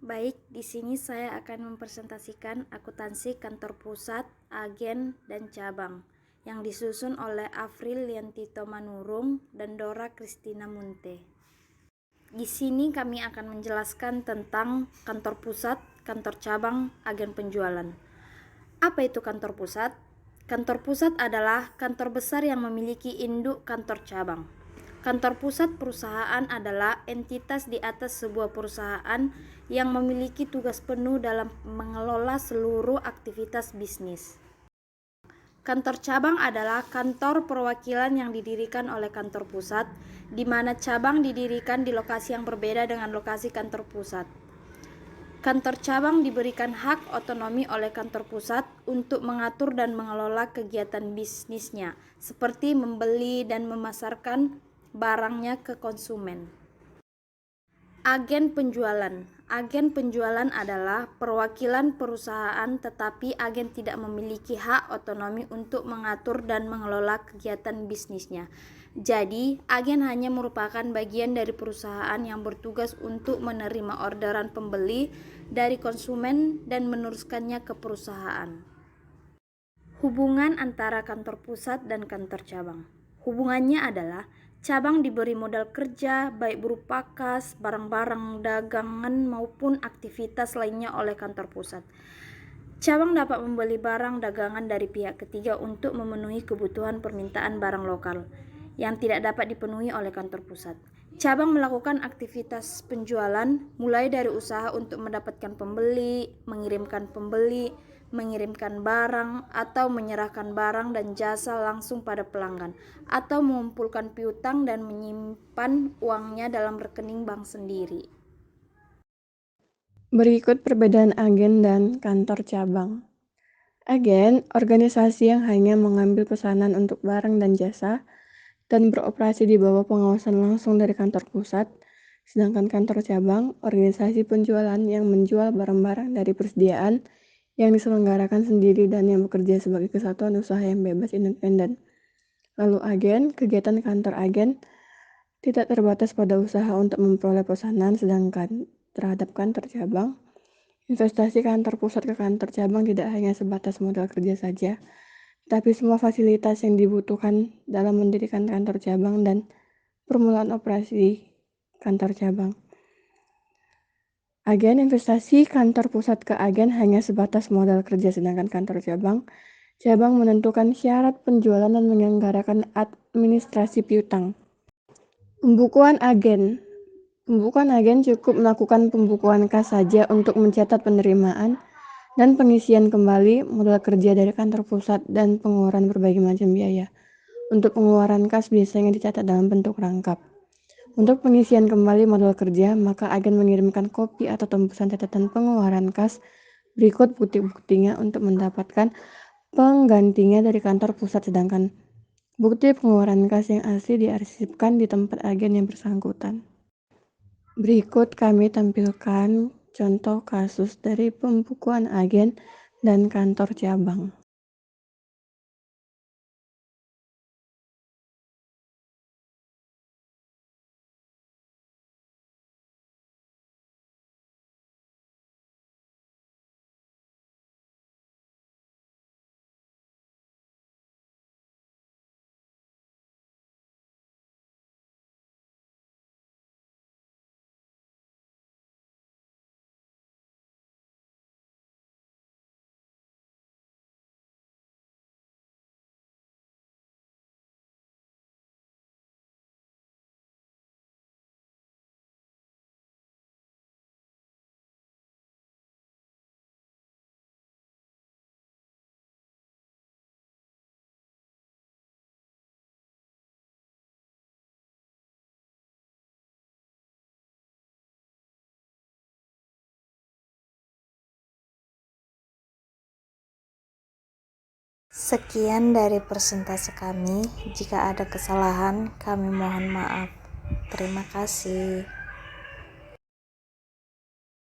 Baik, di sini saya akan mempresentasikan akuntansi kantor pusat, agen, dan cabang yang disusun oleh Afril Liantito Manurung dan Dora Kristina Munte. Di sini kami akan menjelaskan tentang kantor pusat, kantor cabang, agen penjualan. Apa itu kantor pusat? Kantor pusat adalah kantor besar yang memiliki induk kantor cabang. Kantor pusat perusahaan adalah entitas di atas sebuah perusahaan yang memiliki tugas penuh dalam mengelola seluruh aktivitas bisnis. Kantor cabang adalah kantor perwakilan yang didirikan oleh kantor pusat, di mana cabang didirikan di lokasi yang berbeda dengan lokasi kantor pusat. Kantor cabang diberikan hak otonomi oleh kantor pusat untuk mengatur dan mengelola kegiatan bisnisnya, seperti membeli dan memasarkan barangnya ke konsumen. Agen penjualan. Agen penjualan adalah perwakilan perusahaan, tetapi agen tidak memiliki hak otonomi untuk mengatur dan mengelola kegiatan bisnisnya. Jadi, agen hanya merupakan bagian dari perusahaan yang bertugas untuk menerima orderan pembeli dari konsumen dan meneruskannya ke perusahaan. Hubungan antara kantor pusat dan kantor cabang. Hubungannya adalah cabang diberi modal kerja baik berupa kas, barang-barang dagangan maupun aktivitas lainnya oleh kantor pusat. Cabang dapat membeli barang dagangan dari pihak ketiga untuk memenuhi kebutuhan permintaan barang lokal yang tidak dapat dipenuhi oleh kantor pusat. Cabang melakukan aktivitas penjualan mulai dari usaha untuk mendapatkan pembeli, mengirimkan barang, atau menyerahkan barang dan jasa langsung pada pelanggan, atau mengumpulkan piutang dan menyimpan uangnya dalam rekening bank sendiri. Berikut perbedaan agen dan kantor cabang. Agen, organisasi yang hanya mengambil pesanan untuk barang dan jasa dan beroperasi di bawah pengawasan langsung dari kantor pusat, sedangkan kantor cabang, organisasi penjualan yang menjual barang-barang dari persediaan yang diselenggarakan sendiri dan yang bekerja sebagai kesatuan usaha yang bebas independen. Lalu agen, kegiatan kantor agen tidak terbatas pada usaha untuk memperoleh pesanan, sedangkan terhadap kantor cabang, investasi kantor pusat ke kantor cabang tidak hanya sebatas modal kerja saja, tapi semua fasilitas yang dibutuhkan dalam mendirikan kantor cabang dan permulaan operasi kantor cabang. Agen investasi kantor pusat ke agen hanya sebatas modal kerja, sedangkan kantor cabang menentukan syarat penjualan dan menyelenggarakan administrasi piutang. Pembukuan agen. Pembukuan agen cukup melakukan pembukuan kas saja untuk mencatat penerimaan dan pengisian kembali modal kerja dari kantor pusat dan pengeluaran berbagai macam biaya. Untuk pengeluaran kas biasanya dicatat dalam bentuk rangkap. Untuk pengisian kembali modal kerja, maka agen mengirimkan kopi atau tembusan catatan pengeluaran kas berikut bukti-buktinya untuk mendapatkan penggantinya dari kantor pusat, sedangkan bukti pengeluaran kas yang asli diarsipkan di tempat agen yang bersangkutan. Berikut kami tampilkan contoh kasus dari pembukuan agen dan kantor cabang. Sekian dari presentasi kami. Jika ada kesalahan, kami mohon maaf. Terima kasih.